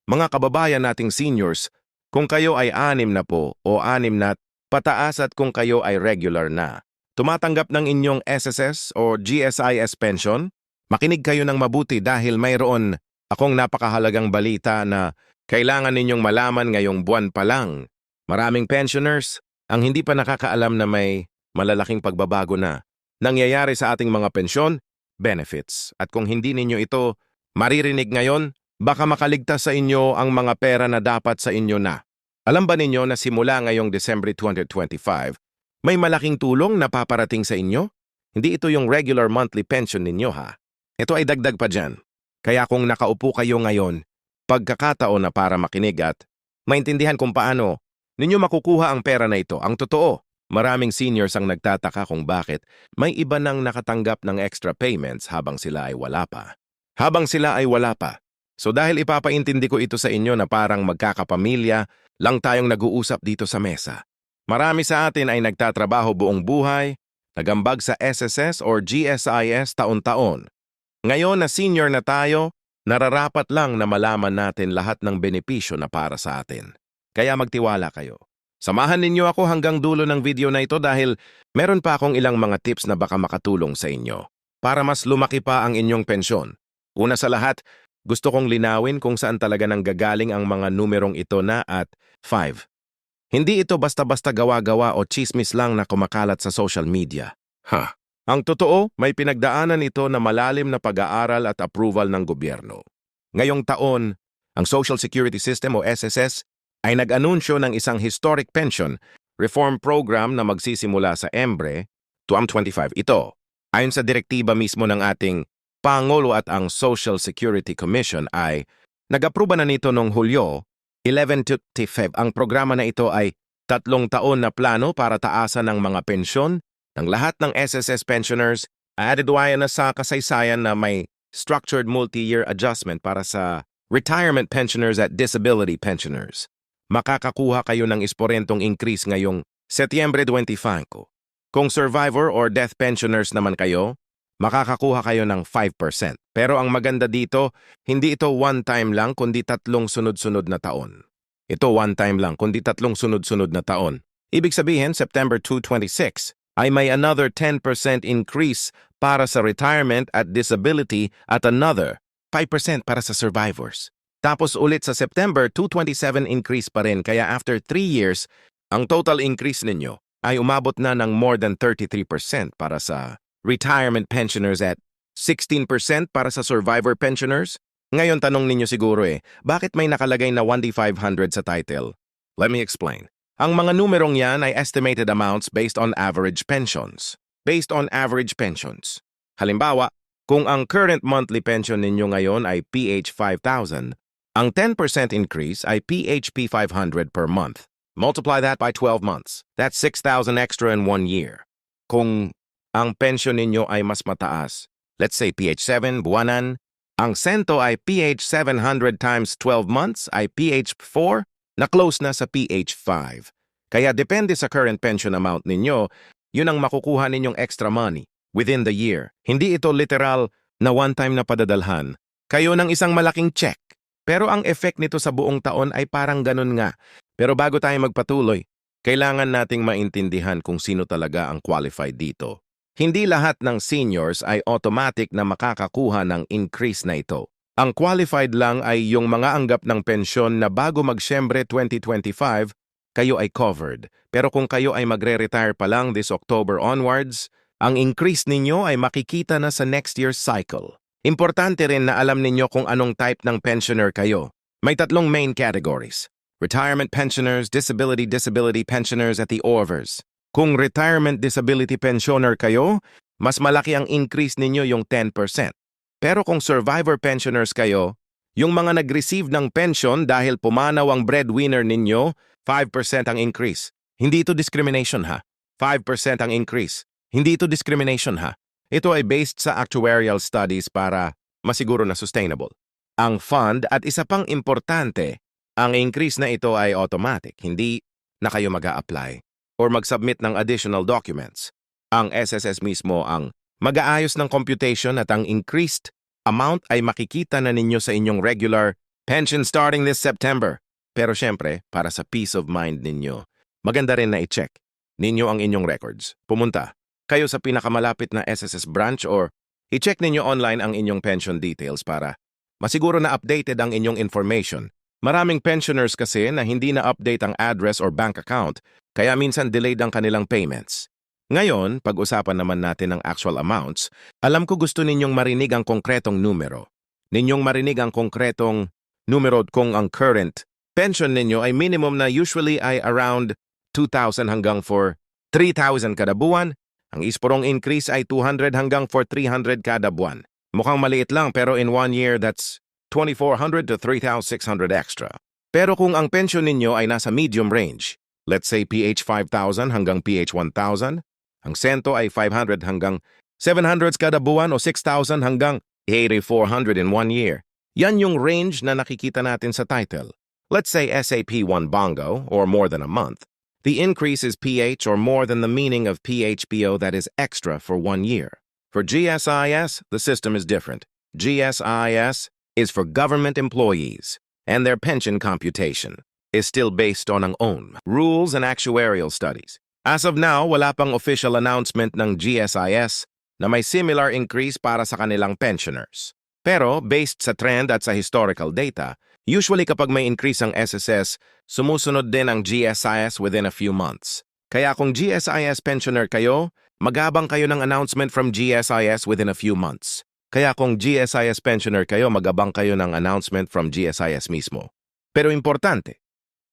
Mga kababayan nating seniors, kung kayo ay 60 o 60 pataas at kung kayo ay regular na, tumatanggap ng inyong SSS o GSIS pension, makinig kayo ng mabuti dahil mayroon akong napakahalagang balita na kailangan ninyong malaman ngayong buwan pa lang. Maraming pensioners ang hindi pa nakakaalam na may malalaking pagbabago na nangyayari sa ating mga pensyon, benefits. At kung hindi ninyo ito maririnig ngayon, baka makaligtas sa inyo ang mga pera na dapat sa inyo na. Alam ba ninyo na simula ngayong December 2025, may malaking tulong na paparating sa inyo? Hindi ito yung regular monthly pension ninyo ha. Ito ay dagdag pa dyan. Kaya kung nakaupo kayo ngayon, pagkakataon na para makinig at maintindihan kung paano ninyo makukuha ang pera na ito. Ang totoo, maraming seniors ang nagtataka kung bakit may iba nang nakatanggap ng extra payments habang sila ay wala pa. So dahil ipapaintindi ko ito sa inyo na parang magkakapamilya lang tayong nag-uusap dito sa mesa. Marami sa atin ay nagtatrabaho buong buhay, nagambag sa SSS or GSIS taon-taon. Ngayon na senior na tayo, nararapat lang na malaman natin lahat ng benepisyo na para sa atin. Kaya magtiwala kayo. Samahan ninyo ako hanggang dulo ng video na ito dahil meron pa akong ilang mga tips na baka makatulong sa inyo para mas lumaki pa ang inyong pensyon. Una sa lahat, gusto kong linawin kung saan talaga nanggagaling ang mga numerong ito na at 5. Hindi ito basta-basta gawa-gawa o chismis lang na kumakalat sa social media. Ang totoo, may pinagdaanan ito na malalim na pag-aaral at approval ng gobyerno. Ngayong taon, ang Social Security System o SSS ay nag-anunsyo ng isang historic pension reform program na magsisimula sa Embre, 25 ito. Ayon sa direktiba mismo ng ating Pangulo at ang Social Security Commission ay nag-aproba na nito noong Hulyo 11-25. Ang programa na ito ay 3 taon na plano para taasan ng mga pensyon ng lahat ng SSS pensioners. Added na sa kasaysayan na may structured multi-year adjustment para sa retirement pensioners at disability pensioners. Makakakuha kayo ng esporentong increase ngayong Setyembre 25. Kung survivor or death pensioners naman kayo, makakakuha kayo ng 5%. Pero ang maganda dito, hindi ito one time lang kundi 3 sunod-sunod na taon. Ito one time lang kundi 3 sunod-sunod na taon. Ibig sabihin, September 2026 ay may another 10% increase para sa retirement at disability at another 5% para sa survivors. Tapos ulit sa September 2027 increase pa rin kaya after 3 years, ang total increase ninyo ay umabot na ng more than 33% para sa retirement pensioners at 16% para sa survivor pensioners? Ngayon tanong ninyo siguro bakit may nakalagay na 1D500 sa title? Let me explain. Ang mga numerong yan ay estimated amounts based on average pensions. Halimbawa, kung ang current monthly pension ninyo ngayon ay PH 5,000, ang 10% increase ay PHP 500 per month. Multiply that by 12 months. That's 6,000 extra in 1 year. Kung ang pension ninyo ay mas mataas, let's say PH7 buwanan, ang sento ay PH 700 times 12 months ay PH 4 na close na sa PH 5. Kaya depende sa current pension amount ninyo, yun ang makukuha ninyong extra money within the year. Hindi ito literal na one-time na padadalhan kayo ng isang malaking check. Pero ang effect nito sa buong taon ay parang ganun nga. Pero bago tayo magpatuloy, kailangan nating maintindihan kung sino talaga ang qualified dito. Hindi lahat ng seniors ay automatic na makakakuha ng increase na ito. Ang qualified lang ay yung mga anggap ng pensyon na bago mag-Siyembre 2025, kayo ay covered. Pero kung kayo ay magre-retire pa lang this October onwards, ang increase ninyo ay makikita na sa next year's cycle. Importante rin na alam ninyo kung anong type ng pensioner kayo. May 3 main categories: retirement pensioners, disability pensioners at the ORVers. Kung retirement disability pensioner kayo, mas malaki ang increase ninyo yung 10%. Pero kung survivor pensioners kayo, yung mga nag-receive ng pension dahil pumanaw ang breadwinner ninyo, 5% ang increase. Hindi ito discrimination ha. 5% ang increase. Hindi ito discrimination ha. Ito ay based sa actuarial studies para masiguro na sustainable. Ang fund at isa pang importante, ang increase na ito ay automatic. Hindi na kayo mag-a-apply or mag-submit ng additional documents. Ang SSS mismo ang mag-aayos ng computation at ang increased amount ay makikita na ninyo sa inyong regular Pension starting this September. Pero syempre, para sa peace of mind ninyo, maganda rin na i-check ninyo ang inyong records. Pumunta kayo sa pinakamalapit na SSS branch or i-check ninyo online ang inyong pension details para masiguro na updated ang inyong information. Maraming pensioners kasi na hindi na-update ang address or bank account, kaya minsan delayed ang kanilang payments. Ngayon, pag-usapan naman natin ang actual amounts, alam ko gusto ninyong marinig ang konkretong numero. Ninyong marinig ang konkretong numero kung ang current pension ninyo ay minimum na usually ay around 2,000 hanggang for 3,000 kada buwan. Ang isporong increase ay 200 hanggang for 300 kada buwan. Mukhang maliit lang pero in 1 year that's 2,400 to 3,600 extra. Pero kung ang pension ninyo ay nasa medium range, let's say PH 5,000 hanggang PH 1,000, ang sento ay 500 hanggang 700 kada buwan o 6,000 hanggang 8,400 in 1 year. Yan yung range na nakikita natin sa title. Let's say SAP 1 bongo or more than a month. The increase is PH or more than the meaning of PHBO that is extra for 1 year. For GSIS, the system is different. GSIS is for government employees, and their pension computation is still based on ang own rules and actuarial studies. As of now, wala pang official announcement ng GSIS na may similar increase para sa kanilang pensioners. Pero based sa trend at sa historical data, usually kapag may increase ang SSS, sumusunod din ang GSIS within a few months. Kaya kung GSIS pensioner kayo, magabang kayo ng announcement from GSIS within a few months. Kaya kung GSIS pensioner kayo, magabang kayo ng announcement from GSIS mismo. Pero importante,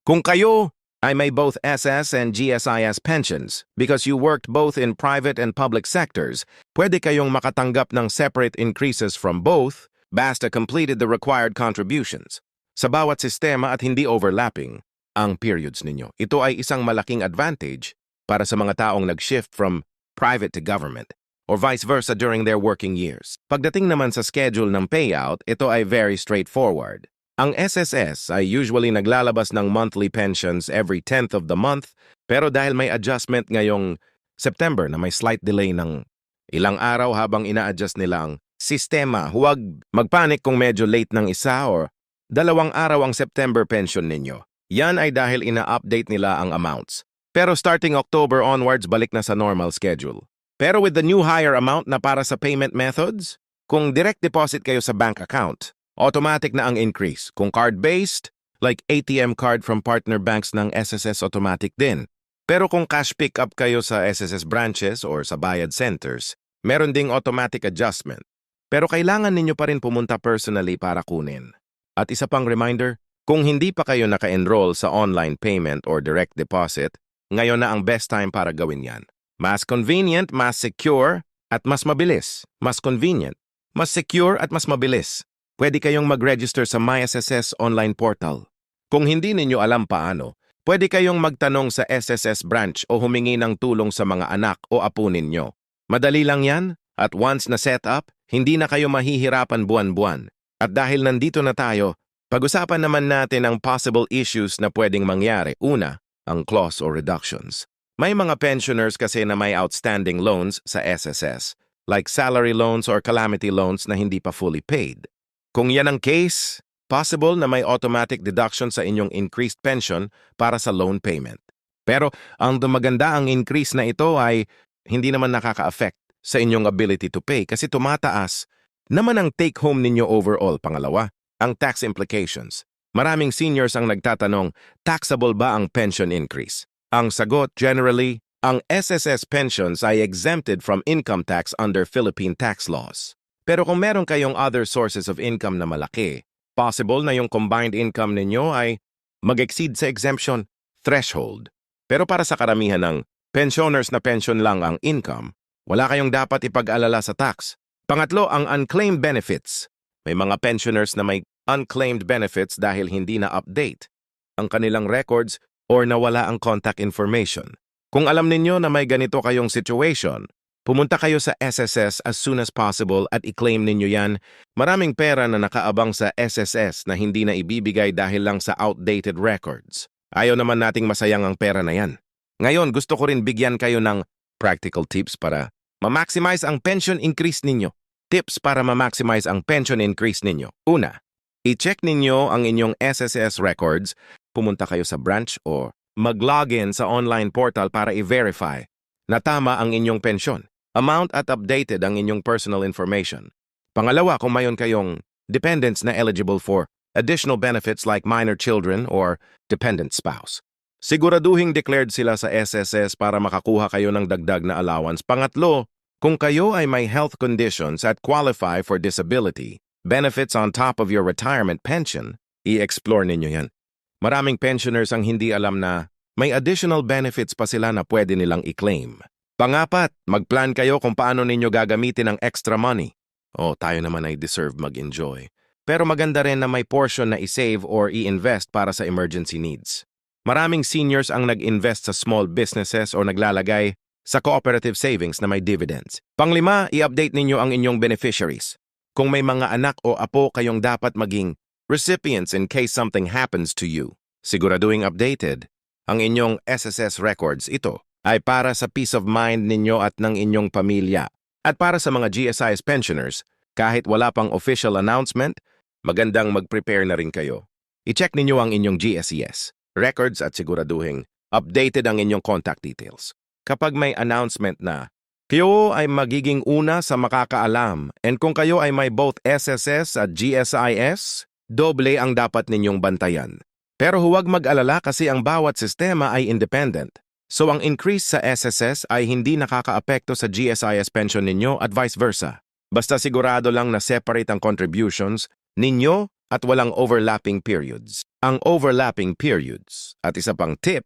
kung kayo ay may both SS and GSIS pensions because you worked both in private and public sectors, pwede kayong makatanggap ng separate increases from both basta completed the required contributions. Sa bawat sistema at hindi overlapping ang periods ninyo. Ito ay isang malaking advantage para sa mga taong nag-shift from private to government or vice versa during their working years. Pagdating naman sa schedule ng payout, ito ay very straightforward. Ang SSS ay usually naglalabas ng monthly pensions every 10th of the month, pero dahil may adjustment ngayong September na may slight delay ng ilang araw habang ina-adjust nila ang sistema, huwag magpanik kung medyo late ng isa or 2 araw ang September pension ninyo. Yan ay dahil ina-update nila ang amounts. Pero starting October onwards, balik na sa normal schedule. Pero with the new higher amount na para sa payment methods, kung direct deposit kayo sa bank account, automatic na ang increase. Kung card-based, like ATM card from partner banks ng SSS, automatic din. Pero kung cash pick-up kayo sa SSS branches or sa bayad centers, meron ding automatic adjustment. Pero kailangan ninyo pa rin pumunta personally para kunin. At isa pang reminder, kung hindi pa kayo naka-enroll sa online payment or direct deposit, ngayon na ang best time para gawin yan. Mas convenient, mas secure, at mas mabilis. Mas convenient, mas secure, at mas mabilis. Pwede kayong mag-register sa MySSS online portal. Kung hindi ninyo alam paano, pwede kayong magtanong sa SSS branch o humingi ng tulong sa mga anak o apo ninyo. Madali lang yan, at once na set up, hindi na kayo mahihirapan buwan-buwan. At dahil nandito na tayo, pag-usapan naman natin ang possible issues na pwedeng mangyari. Una, ang clause or reductions. May mga pensioners kasi na may outstanding loans sa SSS, like salary loans or calamity loans na hindi pa fully paid. Kung yan ang case, possible na may automatic deduction sa inyong increased pension para sa loan payment. Pero ang maganda ang increase na ito ay hindi naman nakaka-affect sa inyong ability to pay kasi tumataas naman ang take-home ninyo overall. Pangalawa, ang tax implications. Maraming seniors ang nagtatanong, taxable ba ang pension increase? Ang sagot, generally, ang SSS pensions ay exempted from income tax under Philippine tax laws. Pero kung meron kayong other sources of income na malaki, possible na yung combined income ninyo ay mag-exceed sa exemption threshold. Pero para sa karamihan ng pensioners na pension lang ang income, wala kayong dapat ipag-alala sa tax. Pangatlo, ang unclaimed benefits. May mga pensioners na may unclaimed benefits dahil hindi na-update ang kanilang records or nawala ang contact information. Kung alam ninyo na may ganito kayong situation, pumunta kayo sa SSS as soon as possible at i-claim ninyo yan. Maraming pera na nakaabang sa SSS na hindi na ibibigay dahil lang sa outdated records. Ayaw naman nating masayang ang pera na yan. Ngayon, gusto ko rin bigyan kayo ng practical tips para ma-maximize ang pension increase ninyo. Tips para ma-maximize ang pension increase ninyo. Una, I-check ninyo ang inyong SSS records, pumunta kayo sa branch o mag-login sa online portal para i-verify na tama ang inyong pensyon, amount at updated ang inyong personal information. Pangalawa, kung mayon kayong dependents na eligible for additional benefits like minor children or dependent spouse. Siguraduhing declared sila sa SSS para makakuha kayo ng dagdag na allowance. Pangatlo, kung kayo ay may health conditions at qualify for disability, benefits on top of your retirement pension, i-explore ninyo yan. Maraming pensioners ang hindi alam na may additional benefits pa sila na pwede nilang i-claim. Pangapat, mag-plan kayo kung paano ninyo gagamitin ang extra money. Tayo naman ay deserve mag-enjoy. Pero maganda rin na may portion na i-save or i-invest para sa emergency needs. Maraming seniors ang nag-invest sa small businesses o naglalagay sa cooperative savings na may dividends. Panglima, i-update ninyo ang inyong beneficiaries. Kung may mga anak o apo kayong dapat maging recipients in case something happens to you, siguraduhin updated ang inyong SSS records. Ito ay para sa peace of mind ninyo at ng inyong pamilya. At para sa mga GSIS pensioners, kahit wala pang official announcement, magandang mag-prepare na rin kayo. I-check ninyo ang inyong GSES records at siguraduhin updated ang inyong contact details. Kapag may announcement na, kayo ay magiging una sa makakaalam, and kung kayo ay may both SSS at GSIS, doble ang dapat ninyong bantayan. Pero huwag mag-alala kasi ang bawat sistema ay independent. So ang increase sa SSS ay hindi nakakaapekto sa GSIS pension ninyo at vice versa. Basta sigurado lang na separate ang contributions ninyo at walang overlapping periods. Ang overlapping periods, at isa pang tip,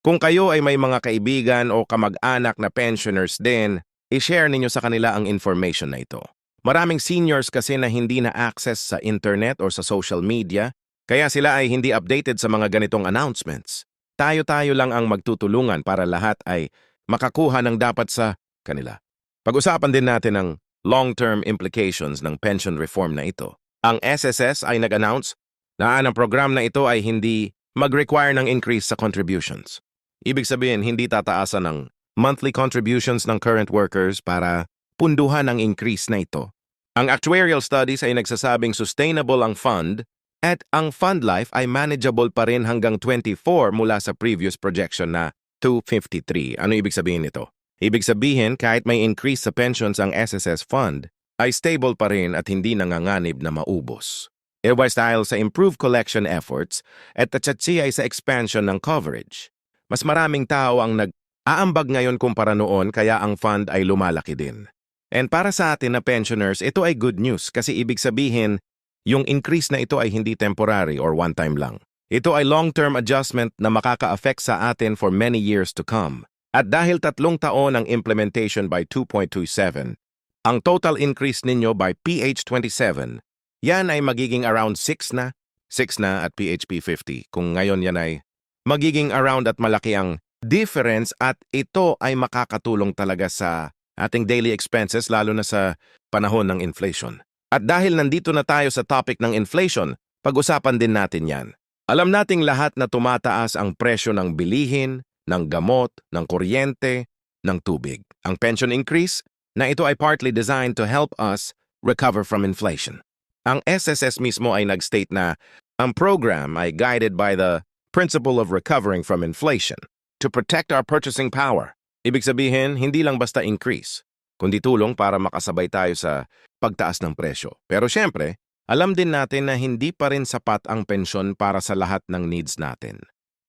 kung kayo ay may mga kaibigan o kamag-anak na pensioners din, i-share ninyo sa kanila ang information na ito. Maraming seniors kasi na hindi na access sa internet o sa social media, kaya sila ay hindi updated sa mga ganitong announcements. Tayo-tayo lang ang magtutulungan para lahat ay makakuha ng dapat sa kanila. Pag-usapan din natin ang long-term implications ng pension reform na ito. Ang SSS ay nag-announce na ang program na ito ay hindi mag-require ng increase sa contributions. Ibig sabihin, hindi tataasan ng monthly contributions ng current workers para punduhan ang increase na ito. Ang actuarial studies ay nagsasabing sustainable ang fund at ang fund life ay manageable pa rin hanggang 24 mula sa previous projection na 253. Ano ibig sabihin nito? Ibig sabihin, kahit may increase sa pensions ang SSS fund, ay stable pa rin at hindi nanganganib na maubos. Iwas dahil sa improved collection efforts at tatsatsiya ay sa expansion ng coverage. Mas maraming tao ang nag-aambag ngayon kumpara noon kaya ang fund ay lumalaki din. And para sa atin na pensioners, ito ay good news kasi ibig sabihin, yung increase na ito ay hindi temporary or one-time lang. Ito ay long-term adjustment na makaka-affect sa atin for many years to come. At dahil 3 taon ang implementation by 2.27, ang total increase ninyo by PH27, yan ay magiging around 6 na at PHP 50. Kung ngayon yan ay magiging around at malaki ang difference at ito ay makakatulong talaga sa ating daily expenses lalo na sa panahon ng inflation. At dahil nandito na tayo sa topic ng inflation, pag-usapan din natin yan. Alam nating lahat na tumataas ang presyo ng bilihin, ng gamot, ng kuryente, ng tubig. Ang pension increase na ito ay partly designed to help us recover from inflation. Ang SSS mismo ay nag-state na ang program ay guided by the principle of recovering from inflation to protect our purchasing power. Ibig sabihin, hindi lang basta increase, kundi tulong para makasabay tayo sa pagtaas ng presyo. Pero syempre, alam din natin na hindi pa rin sapat ang pensyon para sa lahat ng needs natin.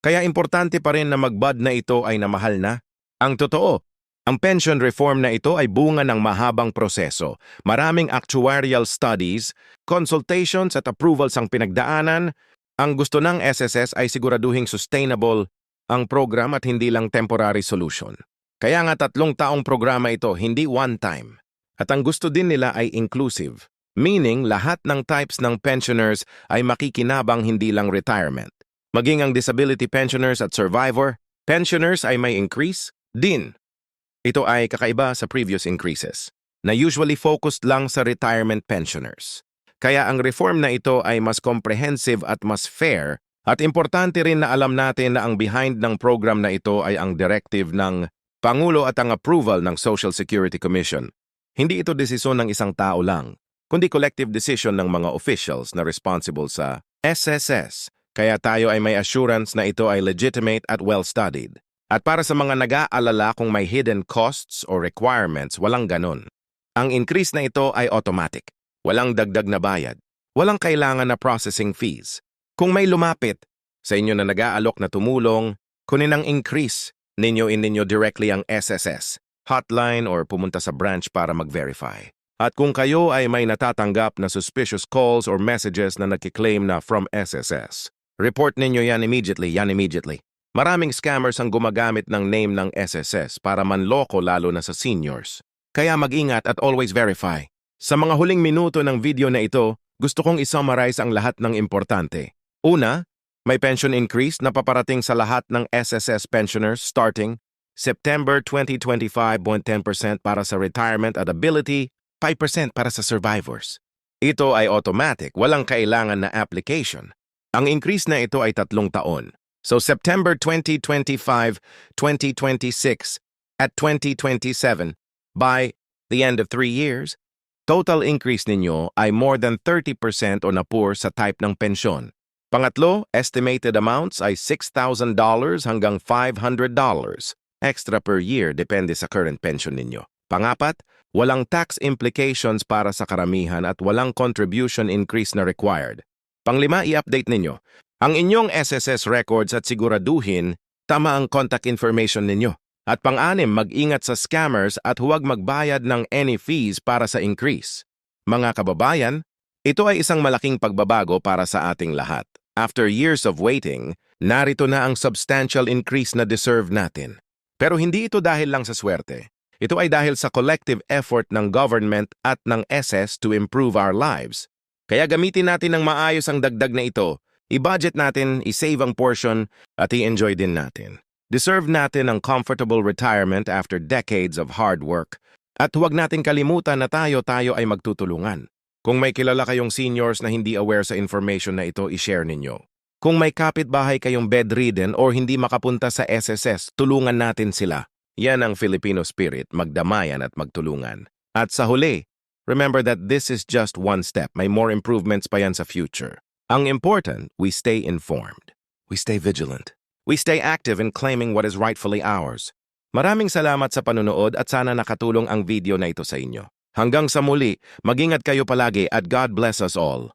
Kaya importante pa rin na mag-bud na ito ay namahal na. Ang totoo, ang pension reform na ito ay bunga ng mahabang proseso. Maraming actuarial studies, consultations at approvals ang pinagdaanan. Ang gusto ng SSS ay siguraduhing sustainable ang program at hindi lang temporary solution. Kaya nga 3 taong programa ito, hindi one time. At ang gusto din nila ay inclusive, meaning lahat ng types ng pensioners ay makikinabang hindi lang retirement. Maging ang disability pensioners at survivor, pensioners ay may increase din. Ito ay kakaiba sa previous increases, na usually focused lang sa retirement pensioners. Kaya ang reform na ito ay mas comprehensive at mas fair, at importante rin na alam natin na ang behind ng program na ito ay ang directive ng Pangulo at ang approval ng Social Security Commission. Hindi ito desisyon ng isang tao lang, kundi collective decision ng mga officials na responsible sa SSS. Kaya tayo ay may assurance na ito ay legitimate at well-studied. At para sa mga nag-aalala kung may hidden costs or requirements, walang ganun. Ang increase na ito ay automatic. Walang dagdag na bayad. Walang kailangan na processing fees. Kung may lumapit sa inyo na nag-aalok na tumulong, kunin ang increase ninyo directly ang SSS, hotline or pumunta sa branch para mag-verify. At kung kayo ay may natatanggap na suspicious calls or messages na nagkiklaim na from SSS, report ninyo yan immediately. Maraming scammers ang gumagamit ng name ng SSS para manloko lalo na sa seniors. Kaya mag-ingat at always verify. Sa mga huling minuto ng video na ito, gusto kong isummarize ang lahat ng importante. Una, may pension increase na paparating sa lahat ng SSS pensioners starting September 2025, 10% para sa retirement at ability, 5% para sa survivors. Ito ay automatic, walang kailangan na application. Ang increase na ito ay 3 taon. So September 2025, 2026, at 2027, by the end of 3 years, total increase ninyo ay more than 30% o napur sa type ng pensyon. Pangatlo, estimated amounts ay $6,000 hanggang $500 extra per year depende sa current pension ninyo. Pangapat, walang tax implications para sa karamihan at walang contribution increase na required. Panglima, i-update ninyo ang inyong SSS records at siguraduhin tama ang contact information ninyo. At pang-anim, mag-ingat sa scammers at huwag magbayad ng any fees para sa increase. Mga kababayan, ito ay isang malaking pagbabago para sa ating lahat. After years of waiting, narito na ang substantial increase na deserve natin. Pero hindi ito dahil lang sa swerte. Ito ay dahil sa collective effort ng government at ng SS to improve our lives. Kaya gamitin natin ng maayos ang dagdag na ito, i-budget natin, i-save ang portion, at i-enjoy din natin. Deserve natin ang comfortable retirement after decades of hard work. At huwag natin kalimutan na tayo ay magtutulungan. Kung may kilala kayong seniors na hindi aware sa information na ito, i-share ninyo. Kung may kapitbahay kayong bedridden or hindi makapunta sa SSS, tulungan natin sila. Yan ang Filipino spirit, magdamayan at magtulungan. At sa huli, remember that this is just one step. May more improvements pa yan sa future. Ang important, we stay informed. We stay vigilant. We stay active in claiming what is rightfully ours. Maraming salamat sa panunood at sana nakatulong ang video na ito sa inyo. Hanggang sa muli, mag-ingat kayo palagi at God bless us all.